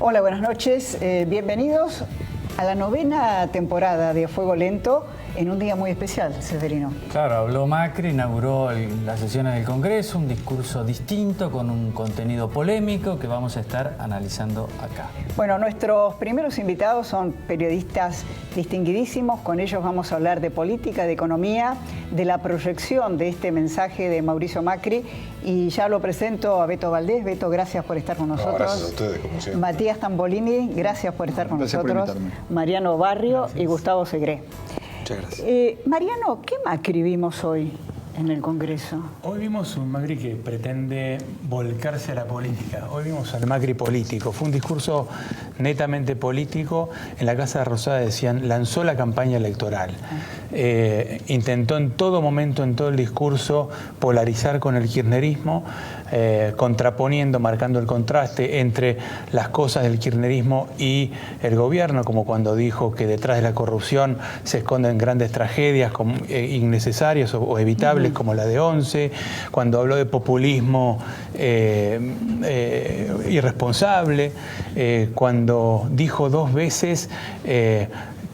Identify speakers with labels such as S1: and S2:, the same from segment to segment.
S1: Hola, buenas noches. Bienvenidos a la 9ª temporada de Fuego Lento en un día muy especial, Severino.
S2: Claro, habló Macri, inauguró las sesiones del Congreso, un discurso distinto con un contenido polémico que vamos a estar analizando acá.
S1: Bueno, nuestros primeros invitados son periodistas distinguidísimos. Con ellos vamos a hablar de política, de economía, de la proyección de este mensaje de Mauricio Macri. Y ya lo presento a Beto Valdés. Beto, gracias por estar con nosotros.
S3: Gracias a ustedes, como siempre.
S1: Matías Tambolini, gracias por estar con nosotros. Mariano Barrio y Gustavo Segré.
S3: Muchas gracias.
S1: Mariano, ¿qué Macri vimos hoy en el Congreso?
S4: Hoy vimos un Macri que pretende volcarse a la política. Hoy vimos al Macri político. Fue un discurso netamente político. En la Casa Rosada decían, lanzó la campaña electoral. Intentó en todo momento, en todo el discurso, polarizar con el kirchnerismo, contraponiendo, marcando el contraste entre las cosas del kirchnerismo y el gobierno, como cuando dijo que detrás de la corrupción se esconden grandes tragedias innecesarias o evitables, como la de Once, cuando habló de populismo irresponsable, cuando dijo 2 veces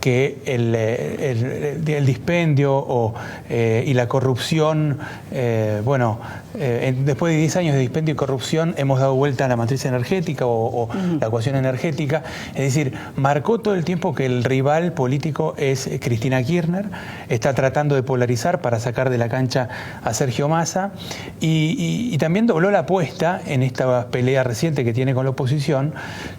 S4: que el dispendio y la corrupción, después de 10 años de dispendio y corrupción hemos dado vuelta a la matriz energética o la ecuación energética. Es decir, marcó todo el tiempo que el rival político es Cristina Kirchner, está tratando de polarizar para sacar de la cancha a Sergio Massa y también dobló la apuesta en esta pelea reciente que tiene con la oposición,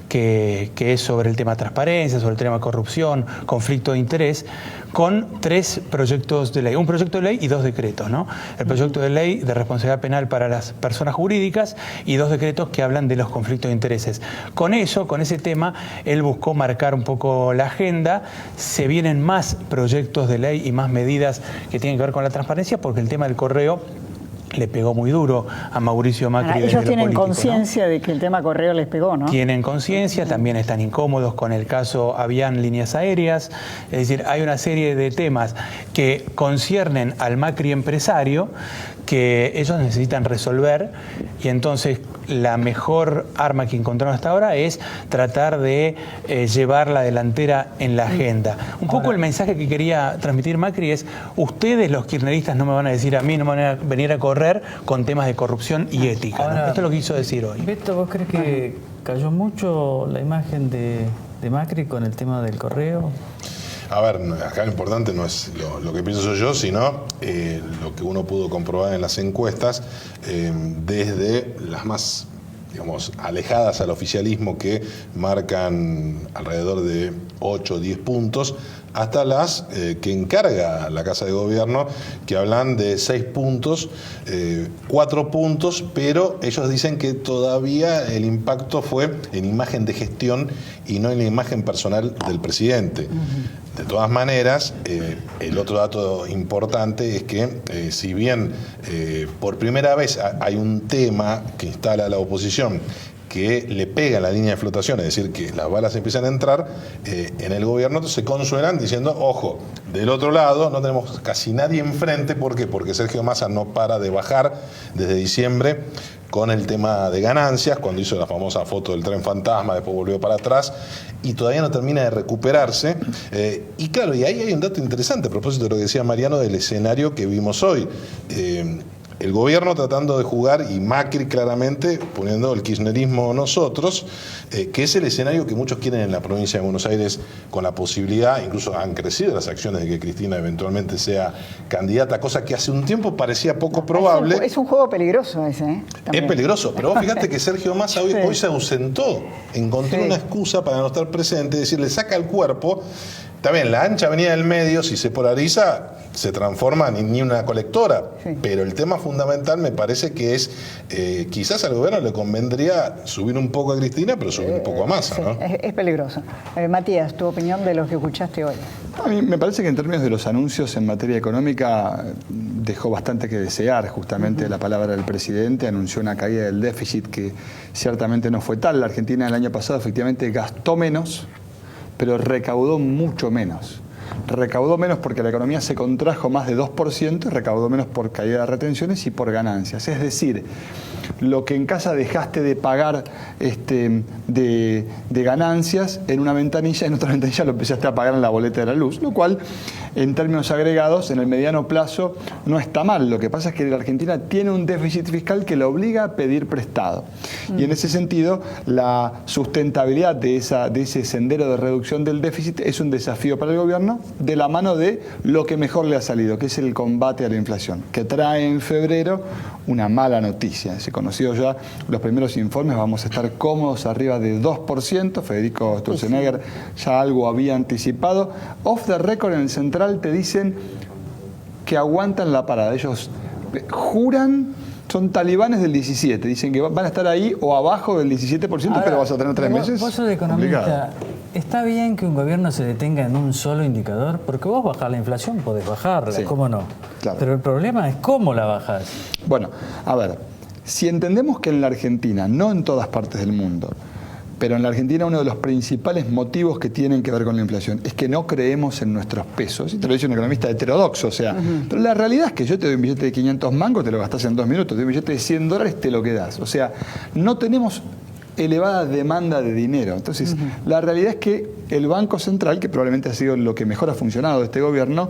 S4: que es sobre el tema transparencia, sobre el tema corrupción, conflicto de interés, con 3 proyectos de ley, un proyecto de ley y 2 decretos, ¿no? El proyecto de ley de responsabilidad penal para las personas jurídicas y 2 decretos que hablan de los conflictos de intereses. Con eso, con ese tema, él buscó marcar un poco la agenda. Se vienen más proyectos de ley y más medidas que tienen que ver con la transparencia, porque el tema del correo le pegó muy duro a Mauricio Macri.
S1: Ellos tienen conciencia, ¿no?, de que el tema correo les pegó, ¿no?
S4: Tienen conciencia, también están incómodos con el caso Avian Líneas Aéreas. Es decir, hay una serie de temas que conciernen al Macri empresario que ellos necesitan resolver, y entonces la mejor arma que encontraron hasta ahora es tratar de llevar la delantera en la agenda. Un poco el mensaje que quería transmitir Macri es: ustedes, los kirchneristas, no me van a decir a mí, no me van a venir a correr con temas de corrupción y ética. Ahora, ¿no? Esto es lo que quiso decir hoy.
S2: Beto, ¿vos crees que cayó mucho la imagen de Macri con el tema del correo?
S3: A ver, acá lo importante no es lo que pienso yo, sino lo que uno pudo comprobar en las encuestas, desde las más, digamos, alejadas al oficialismo, que marcan alrededor de 8 o 10 puntos, hasta las que encarga la Casa de Gobierno, que hablan de 6 puntos, 4 puntos, pero ellos dicen que todavía el impacto fue en imagen de gestión y no en la imagen personal del presidente. De todas maneras, el otro dato importante es que si bien por primera vez hay un tema que instala la oposición que le pega en la línea de flotación, es decir, que las balas empiezan a entrar, en el gobierno se consuelan diciendo, ojo, del otro lado no tenemos casi nadie enfrente. ¿Por qué? Porque Sergio Massa no para de bajar desde diciembre con el tema de ganancias, cuando hizo la famosa foto del tren fantasma, después volvió para atrás y todavía no termina de recuperarse. Y claro, y ahí hay un dato interesante a propósito de lo que decía Mariano del escenario que vimos hoy. El gobierno tratando de jugar, y Macri claramente poniendo el kirchnerismo nosotros, que es el escenario que muchos quieren en la provincia de Buenos Aires, con la posibilidad, incluso han crecido las acciones de que Cristina eventualmente sea candidata, cosa que hace un tiempo parecía poco probable.
S1: Es un juego peligroso ese, ¿eh?
S3: Es peligroso, pero vos fíjate que Sergio Massa hoy se ausentó, encontró una excusa para no estar presente, es decir, le saca el cuerpo. También la ancha avenida del medio, si se polariza, se transforma en una colectora. Sí. Pero el tema fundamental me parece que es, quizás al gobierno le convendría subir un poco a Cristina, pero subir un poco a Massa,
S1: sí,
S3: ¿no?
S1: Es peligroso. Matías, tu opinión de lo que escuchaste hoy.
S5: A mí me parece que en términos de los anuncios en materia económica dejó bastante que desear. Justamente la palabra del presidente anunció una caída del déficit que ciertamente no fue tal. La Argentina el año pasado efectivamente gastó menos, pero recaudó mucho menos. Recaudó menos porque la economía se contrajo más de 2% y recaudó menos por caída de retenciones y por ganancias. Es decir, lo que en casa dejaste de pagar de ganancias en una ventanilla, en otra ventanilla lo empezaste a pagar en la boleta de la luz, lo cual en términos agregados en el mediano plazo no está mal. Lo que pasa es que la Argentina tiene un déficit fiscal que la obliga a pedir prestado. Y en ese sentido, la sustentabilidad de ese sendero de reducción del déficit es un desafío para el gobierno, de la mano de lo que mejor le ha salido, que es el combate a la inflación, que trae en febrero una mala noticia. Se conocido ya los primeros informes, vamos a estar cómodos arriba de 2%. Federico Sturzenegger ya algo había anticipado. Off the record en el Central te dicen que aguantan la parada. Ellos juran, son talibanes del 17, dicen que van a estar ahí o abajo del 17%,
S2: Ahora,
S5: pero vas a tener 3 meses.
S2: Vos sos economista.
S5: Complicado.
S2: ¿Está bien que un gobierno se detenga en un solo indicador? Porque vos bajar la inflación podés bajarla,
S5: Sí,
S2: ¿cómo no?
S5: claro.
S2: Pero el problema es cómo la bajás.
S5: Bueno, a ver, si entendemos que en la Argentina, no en todas partes del mundo, pero en la Argentina uno de los principales motivos que tienen que ver con la inflación es que no creemos en nuestros pesos. Y te lo dice un economista heterodoxo, o sea, pero la realidad es que yo te doy un billete de 500 mangos, te lo gastás en 2 minutos, te doy un billete de $100, te lo quedás. O sea, no tenemos elevada demanda de dinero. Entonces, la realidad es que el Banco Central, que probablemente ha sido lo que mejor ha funcionado de este gobierno,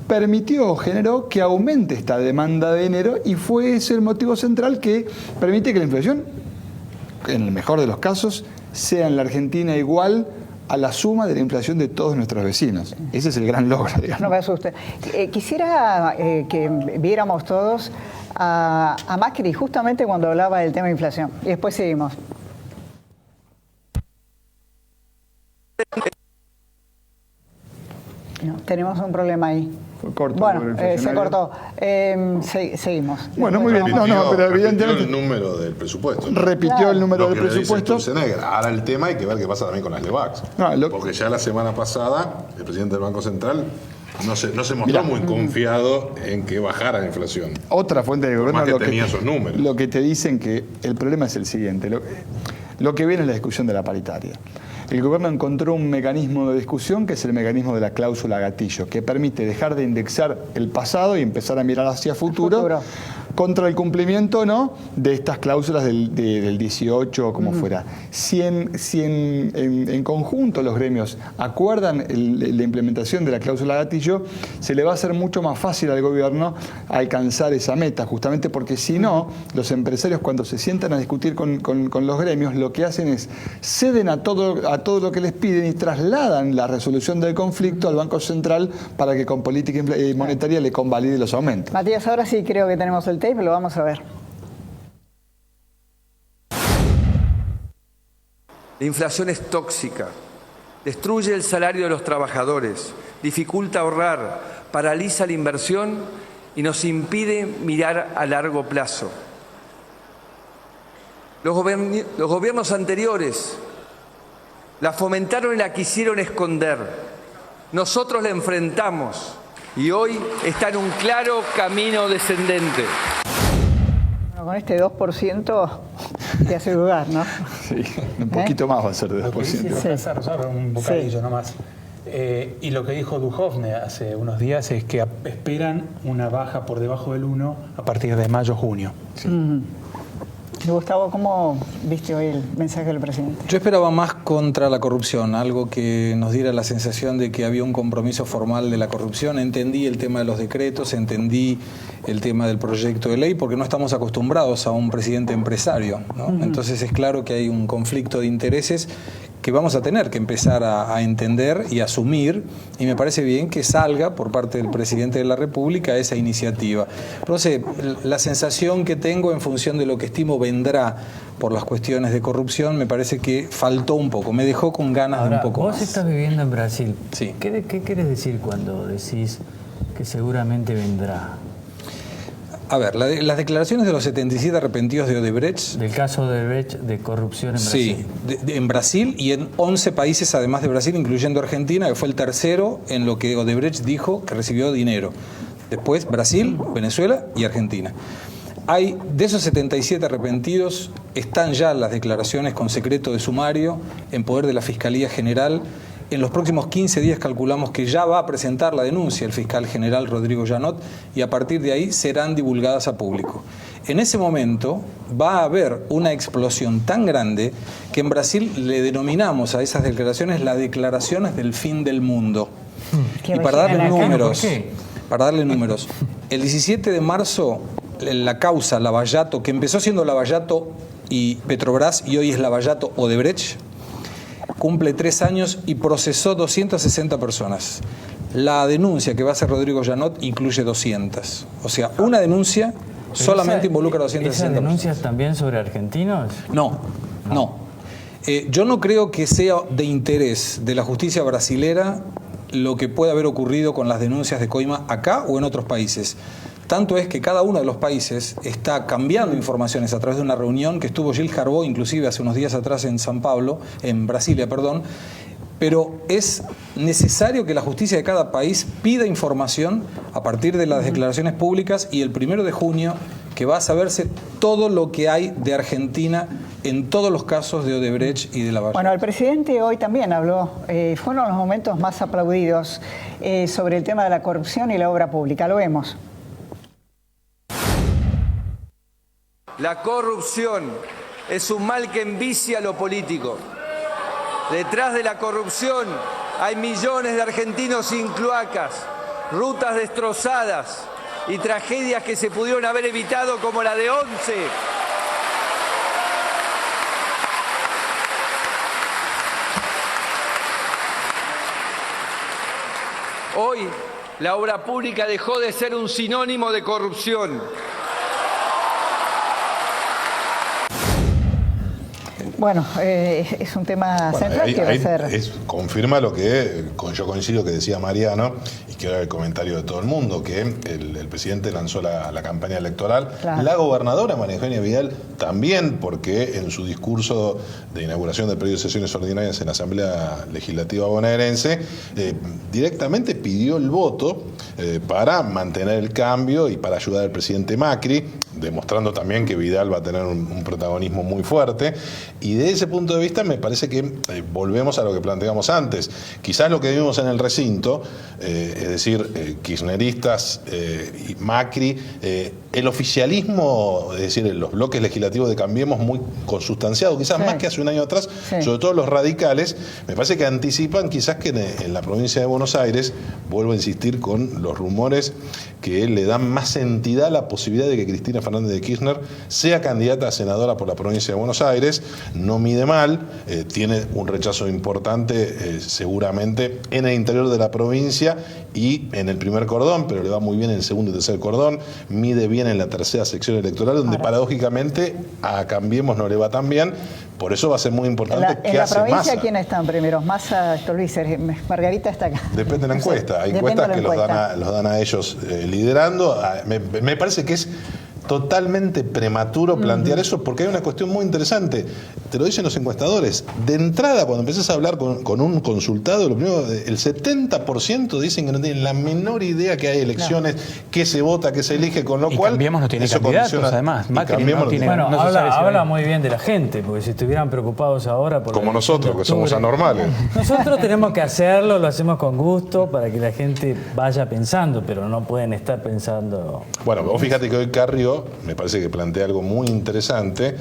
S5: permitió, generó que aumente esta demanda de dinero y fue ese el motivo central que permite que la inflación, en el mejor de los casos, sea en la Argentina igual a la suma de la inflación de todos nuestros vecinos. Ese es el gran logro, digamos.
S1: No me asuste. Quisiera que viéramos todos a Macri justamente cuando hablaba del tema de inflación. Y después seguimos. No, tenemos un problema ahí.
S5: Fue corto.
S1: Bueno, se cortó. Seguimos.
S5: Bueno, muy bien. No, pero evidentemente
S3: el número del presupuesto.
S5: repitió el número del
S3: Lo que le dice
S5: presupuesto.
S3: Sturzenegger. Ahora el tema hay que ver qué pasa también con las LEVAX. Porque ya la semana pasada el presidente del Banco Central no se mostró muy confiado en que bajara la inflación.
S5: Otra fuente de gobierno
S3: Más que tenía esos números.
S5: lo que te dicen que el problema es el siguiente. Lo que viene es la discusión de la paritaria. El gobierno encontró un mecanismo de discusión que es el mecanismo de la cláusula gatillo, que permite dejar de indexar el pasado y empezar a mirar hacia futuro contra el cumplimiento o no de estas cláusulas del 18 o como fuera. Si en conjunto los gremios acuerdan la implementación de la cláusula gatillo, se le va a hacer mucho más fácil al gobierno alcanzar esa meta, justamente porque si no, los empresarios cuando se sientan a discutir con los gremios, lo que hacen es ceden a todo lo que les piden y trasladan la resolución del conflicto al Banco Central para que con política monetaria le convalide los aumentos.
S1: Matías, ahora sí creo que tenemos el tape, lo vamos a ver.
S6: La inflación es tóxica, destruye el salario de los trabajadores, dificulta ahorrar, paraliza la inversión y nos impide mirar a largo plazo. Los gobiernos anteriores la fomentaron y la quisieron esconder. Nosotros la enfrentamos y hoy está en un claro camino descendente.
S1: Bueno, con este 2% te hace dudar, ¿no?
S5: Sí, un poquito más va a ser de 2%.
S4: Sí. Un bocadillo nomás. Y lo que dijo Duhovne hace unos días es que esperan una baja por debajo del 1 a partir de mayo-junio. Sí.
S1: Gustavo, ¿cómo viste hoy el mensaje del presidente?
S7: Yo esperaba más contra la corrupción, algo que nos diera la sensación de que había un compromiso formal de la corrupción. Entendí el tema de los decretos, entendí el tema del proyecto de ley, porque no estamos acostumbrados a un presidente empresario, ¿no? Entonces es claro que hay un conflicto de intereses que vamos a tener que empezar a entender y asumir, y me parece bien que salga por parte del presidente de la República esa iniciativa. No sé, la sensación que tengo en función de lo que estimo vendrá por las cuestiones de corrupción, me parece que faltó un poco, me dejó con ganas de un poco más.
S2: Vos estás viviendo en Brasil.
S7: Sí.
S2: ¿Qué querés decir cuando decís que seguramente vendrá?
S7: A ver, las declaraciones de los 77 arrepentidos de Odebrecht.
S2: Del caso de Odebrecht de corrupción en Brasil.
S7: Sí, en Brasil y en 11 países además de Brasil, incluyendo Argentina, que fue el tercero en lo que Odebrecht dijo que recibió dinero. Después Brasil, Venezuela y Argentina. De esos 77 arrepentidos, están ya las declaraciones con secreto de sumario en poder de la Fiscalía General. En los próximos 15 días calculamos que ya va a presentar la denuncia el fiscal general Rodrigo Janot y a partir de ahí serán divulgadas a público. En ese momento va a haber una explosión tan grande que en Brasil le denominamos a esas declaraciones las declaraciones del fin del mundo. Y para darle números, el 17 de marzo la causa Lava Jato, que empezó siendo Lava Jato y Petrobras y hoy es Lava Jato Odebrecht, cumple 3 años y procesó 260 personas. La denuncia que va a hacer Rodrigo Janot incluye 200. O sea, una denuncia solamente involucra a 260
S2: ¿Esas
S7: personas.
S2: denuncias también sobre argentinos?
S7: No. Yo no creo que sea de interés de la justicia brasilera lo que puede haber ocurrido con las denuncias de Coima acá o en otros países. Tanto es que cada uno de los países está cambiando informaciones a través de una reunión que estuvo Gil Carbó, inclusive hace unos días atrás en Brasilia, pero es necesario que la justicia de cada país pida información a partir de las declaraciones públicas y el 1 de junio que va a saberse todo lo que hay de Argentina en todos los casos de Odebrecht y de Lava Jato.
S1: Bueno, el presidente hoy también habló, fueron los momentos más aplaudidos sobre el tema de la corrupción y la obra pública. Lo vemos.
S6: La corrupción es un mal que envicia lo político. Detrás de la corrupción hay millones de argentinos sin cloacas, rutas destrozadas y tragedias que se pudieron haber evitado como la de Once. Hoy la obra pública dejó de ser un sinónimo de corrupción.
S1: Bueno, es un tema central que va a ser...
S3: confirma lo que yo coincido que decía Mariano, y quiero el comentario de todo el mundo, que el presidente lanzó la campaña electoral. Claro. La gobernadora María Eugenia Vidal también, porque en su discurso de inauguración del periodo de sesiones ordinarias en la Asamblea Legislativa bonaerense, directamente pidió el voto para mantener el cambio y para ayudar al presidente Macri, demostrando también que Vidal va a tener un protagonismo muy fuerte. Y de ese punto de vista me parece que volvemos a lo que planteamos antes. Quizás lo que vimos en el recinto, es decir, kirchneristas y Macri, el oficialismo, es decir, los bloques legislativos de Cambiemos muy consustanciados, quizás más que hace un año atrás, sobre todo los radicales, me parece que anticipan quizás que en la provincia de Buenos Aires, vuelvo a insistir con los rumores que le dan más entidad a la posibilidad de que Cristina Fernández de Kirchner sea candidata a senadora por la provincia de Buenos Aires. No mide mal, tiene un rechazo importante seguramente en el interior de la provincia y en el primer cordón, pero le va muy bien en el segundo y tercer cordón, mide bien en la tercera sección electoral, donde paradójicamente a Cambiemos no le va tan bien. Por eso va a ser muy importante qué hace Massa.
S1: ¿En la provincia quiénes están primeros? Massa, Margarita está acá.
S3: Depende de la encuesta. Hay encuestas que los dan a ellos liderando. Me parece que es totalmente prematuro plantear eso, porque hay una cuestión muy interesante. Te lo dicen los encuestadores. De entrada, cuando empezás a hablar con un consultado, lo primero, el 70% dicen que no tienen la menor idea que hay elecciones, que se vota, que se elige, con lo cual...
S4: Cambiemos no tiene candidatos, además.
S2: Macri no tiene, bueno, habla muy bien de la gente, porque si estuvieran preocupados ahora... Por
S3: como nosotros, que somos anormales.
S2: Nosotros tenemos que hacerlo, lo hacemos con gusto, para que la gente vaya pensando, pero no pueden estar pensando...
S3: Bueno, vos fíjate que hoy Carrió, me parece que plantea algo muy interesante,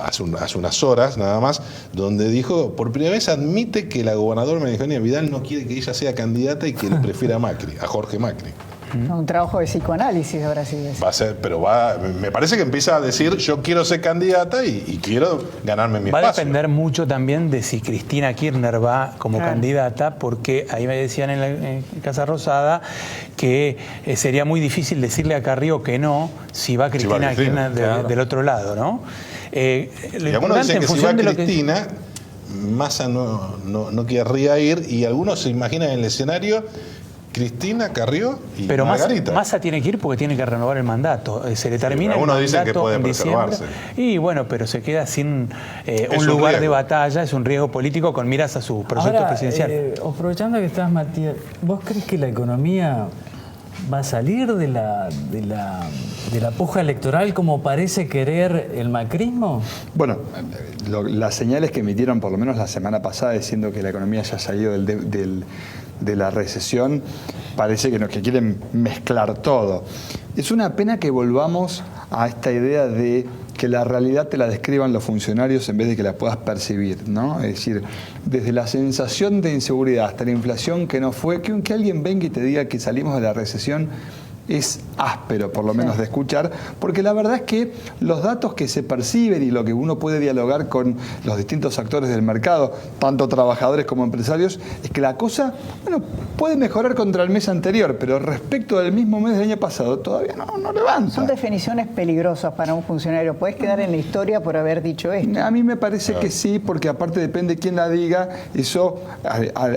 S3: hace unas horas nada más, donde dijo, por primera vez admite que la gobernadora María Eugenia Vidal no quiere que ella sea candidata y que le prefiere a Macri, a Jorge Macri.
S1: Un trabajo de psicoanálisis ahora sí.
S3: Va a ser, pero me parece que empieza a decir, yo quiero ser candidata y quiero ganarme mi espacio.
S4: Va a depender mucho también de si Cristina Kirchner va como candidata, porque ahí me decían en Casa Rosada que sería muy difícil decirle a Carrió que no, si va Cristina Kirchner del otro lado, ¿no?
S3: Y algunos dicen que si va Cristina, Massa no querría ir, y algunos se imaginan en el escenario Cristina, Carrió y
S4: pero
S3: Margarita.
S4: Massa tiene que ir porque tiene que renovar el mandato. Se le termina el mandato
S3: dicen que puede
S4: en diciembre. Y bueno, pero se queda sin un lugar riesgo de batalla, es un riesgo político con miras a su proyecto presidencial.
S2: Aprovechando que estás, Matías, ¿vos crees que la economía va a salir de la puja electoral como parece querer el macrismo?
S5: Bueno, las señales que emitieron por lo menos la semana pasada diciendo que la economía ya ha salido de la recesión, parece que quieren mezclar todo. Es una pena que volvamos a esta idea de que la realidad te la describan los funcionarios en vez de que la puedas percibir, ¿no? Es decir, desde la sensación de inseguridad hasta la inflación que no fue, que alguien venga y te diga que salimos de la recesión es áspero, por lo menos, de escuchar, porque la verdad es que los datos que se perciben y lo que uno puede dialogar con los distintos actores del mercado, tanto trabajadores como empresarios, es que la cosa, puede mejorar contra el mes anterior, pero respecto del mismo mes del año pasado todavía no levanta.
S1: Son definiciones peligrosas para un funcionario. ¿Puedes quedar en la historia por haber dicho esto?
S5: A mí me parece que sí, porque aparte depende quién la diga, eso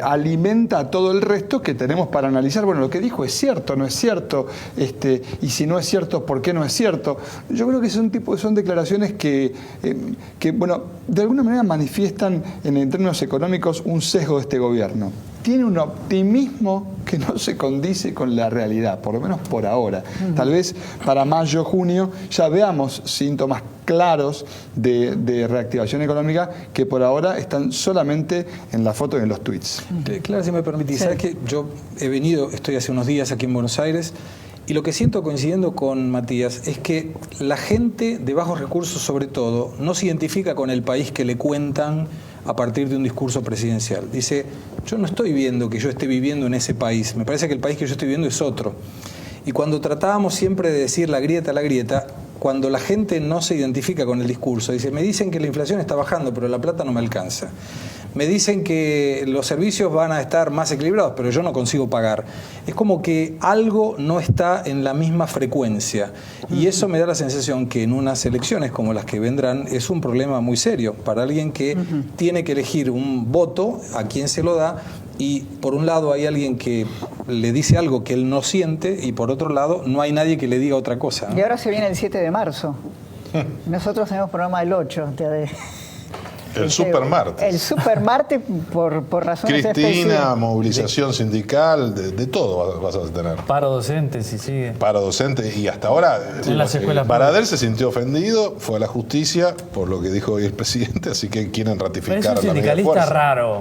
S5: alimenta a todo el resto que tenemos para analizar. Bueno, lo que dijo es cierto, no es cierto. Y si no es cierto, ¿por qué no es cierto? Yo creo que son declaraciones que de alguna manera manifiestan en términos económicos un sesgo de este gobierno. Tiene un optimismo que no se condice con la realidad, por lo menos por ahora. Tal vez para mayo, junio, ya veamos síntomas claros de reactivación económica que por ahora están solamente en la foto y en los tweets.
S7: Claro, si me permitís, ¿sabes que yo estoy hace unos días aquí en Buenos Aires, y lo que siento coincidiendo con Matías es que la gente de bajos recursos, sobre todo, no se identifica con el país que le cuentan a partir de un discurso presidencial. Dice, yo no estoy viendo que yo esté viviendo en ese país, me parece que el país que yo estoy viviendo es otro. Y cuando tratábamos siempre de decir la grieta, cuando la gente no se identifica con el discurso, dice, me dicen que la inflación está bajando, pero la plata no me alcanza. Me dicen que los servicios van a estar más equilibrados, pero yo no consigo pagar. Es como que algo no está en la misma frecuencia. Y eso me da la sensación que en unas elecciones como las que vendrán es un problema muy serio para alguien que tiene que elegir un voto, a quién se lo da, y por un lado hay alguien que le dice algo que él no siente y por otro lado no hay nadie que le diga otra cosa, ¿no?
S1: Y ahora se viene el 7 de marzo. Nosotros tenemos programa el 8.
S3: El Supermarte.
S1: El Supermarte por razones específicas.
S3: Cristina, movilización sindical, de todo vas a tener.
S2: Paro docente, si sigue.
S3: Paro docente, y hasta ahora
S2: En las escuelas
S3: Baradel se sintió ofendido, fue a la justicia por lo que dijo hoy el presidente, así que quieren ratificar.
S2: Pero es un sindicalista raro.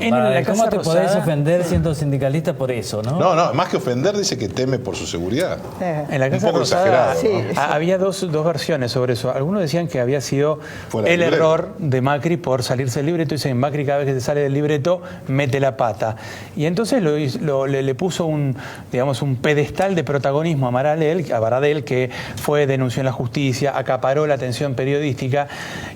S2: ¿Cómo te podés ofender siendo sindicalista por eso, no?
S3: No, más que ofender dice que teme por su seguridad.
S4: En la Casa
S3: Un poco
S4: Rosada
S3: exagerado, ¿no?
S4: había dos versiones sobre eso. Algunos decían que había sido el error de Macri por salirse del libreto. Dicen, Macri cada vez que se sale del libreto mete la pata. Y entonces le puso un pedestal de protagonismo a Baradel, que denunció en la justicia, acaparó la atención periodística.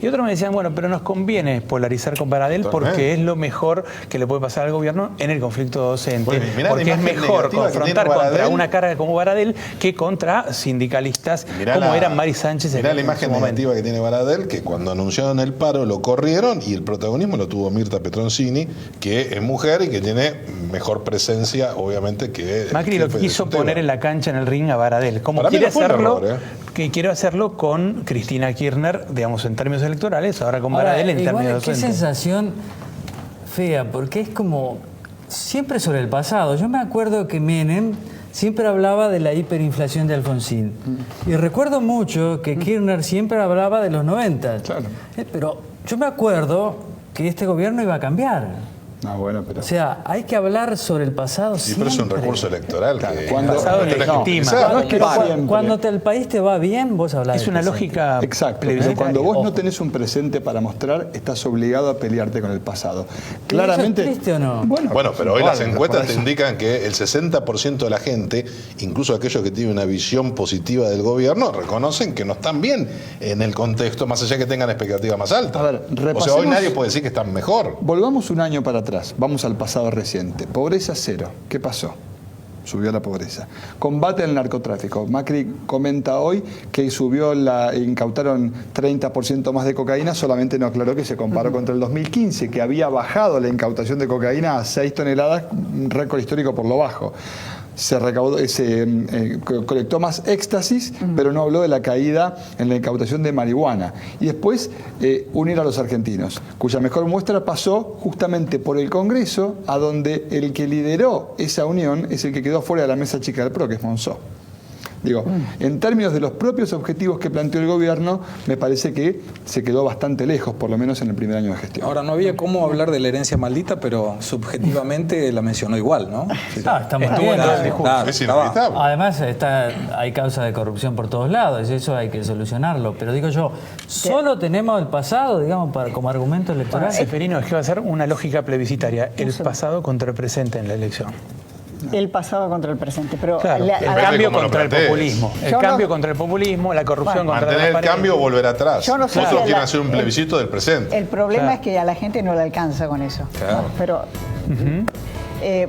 S4: Y otros me decían, bueno, pero nos conviene polarizar con Baradel porque es lo mejor que le puede pasar al gobierno en el conflicto docente.
S3: Bueno,
S4: porque es mejor confrontar contra una carga como Baradel que contra sindicalistas como eran Mari Sánchez.
S3: Mirá la imagen negativa que tiene Baradel, que cuando anunciaron el paro lo corrieron y el protagonismo lo tuvo Mirta Petroncini, que es mujer y que tiene mejor presencia, obviamente, que
S4: Macri lo quiso poner en la cancha, en el ring, a Baradel. Como
S3: Para
S4: quiere
S3: mí no fue un
S4: hacerlo,
S3: error,
S4: que quiere hacerlo con Cristina Kirchner, en términos electorales, ahora con Baradel en términos
S2: Qué
S4: docentes.
S2: sensación fea, porque es como siempre sobre el pasado. Yo me acuerdo que Menem siempre hablaba de la hiperinflación de Alfonsín. Y recuerdo mucho que Kirchner siempre hablaba de los 90.
S5: Claro.
S2: Pero yo me acuerdo que este gobierno iba a cambiar.
S5: Bueno, pero...
S2: O sea, hay que hablar sobre el pasado
S3: Sí, pero es un recurso electoral. Que
S5: Cuando-
S3: lo tenés que utilizar.
S5: no es que siempre.
S2: Cuando el país te va bien, vos hablás
S4: Es
S2: del
S4: una
S2: presente.
S4: lógica
S5: Exacto, pero
S4: plebiscitaria.
S5: cuando vos no
S4: Ojo.
S5: tenés un presente para mostrar, estás obligado a pelearte con el pasado.
S2: ¿Y
S5: Claramente.
S2: eso es triste o no?
S3: Bueno, pero hoy las
S5: igual,
S3: encuestas
S5: por
S3: te
S5: eso.
S3: indican que el 60% de la gente, incluso aquellos que tienen una visión positiva del gobierno, reconocen que no están bien en el contexto, más allá que tengan expectativas más altas.
S5: A ver,
S3: o sea, hoy
S5: repasemos-
S3: nadie puede decir que están mejor.
S5: Volvamos un año para atrás, vamos al pasado reciente. Pobreza cero. ¿Qué pasó? Subió la pobreza. Combate al narcotráfico. Macri comenta hoy que incautaron 30% más de cocaína, solamente no aclaró que se comparó contra el 2015, que había bajado la incautación de cocaína a 6 toneladas, un récord histórico por lo bajo. se recaudó, colectó más éxtasis, pero no habló de la caída en la incautación de marihuana. Y después unir a los argentinos, cuya mejor muestra pasó justamente por el Congreso, a donde el que lideró esa unión es el que quedó fuera de la mesa chica del PRO, que es Monzó. Digo, en términos de los propios objetivos que planteó el gobierno, me parece que se quedó bastante lejos, por lo menos en el primer año de gestión.
S7: Ahora, no había cómo hablar de la herencia maldita, pero subjetivamente la mencionó igual, ¿no?
S2: Está muy
S4: Estuvo
S2: bien.
S4: en el discurso.
S3: Es inevitable.
S2: Además, hay causa de corrupción por todos lados, y eso hay que solucionarlo. Pero digo yo, ¿solo tenemos el pasado, digamos, como argumento electoral?
S4: Seferino, es que va a ser una lógica plebiscitaria, el pasado contra el presente en la elección.
S1: El pasado contra el presente. Pero
S4: Claro, el
S3: Depende
S4: cambio
S3: cómo lo
S4: contra el
S3: plantees.
S4: populismo. El
S1: Yo
S4: cambio
S1: no-
S4: contra el populismo, la corrupción contra la
S3: Mantener el
S4: transparencia.
S3: cambio o volver atrás.
S1: Yo no sé
S3: Otros
S1: si
S3: quieren
S1: la-
S3: hacer un plebiscito del presente.
S1: el problema
S4: Claro.
S1: es que a la gente no le alcanza con eso.
S7: Claro.
S1: Pero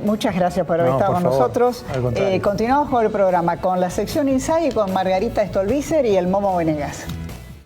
S1: muchas gracias por haber
S4: No,
S1: estado
S4: por
S1: con
S4: favor.
S1: nosotros.
S4: Al contrario.
S1: Continuamos con el programa con la sección Inside, con Margarita Stolbizer y el Momo Venegas.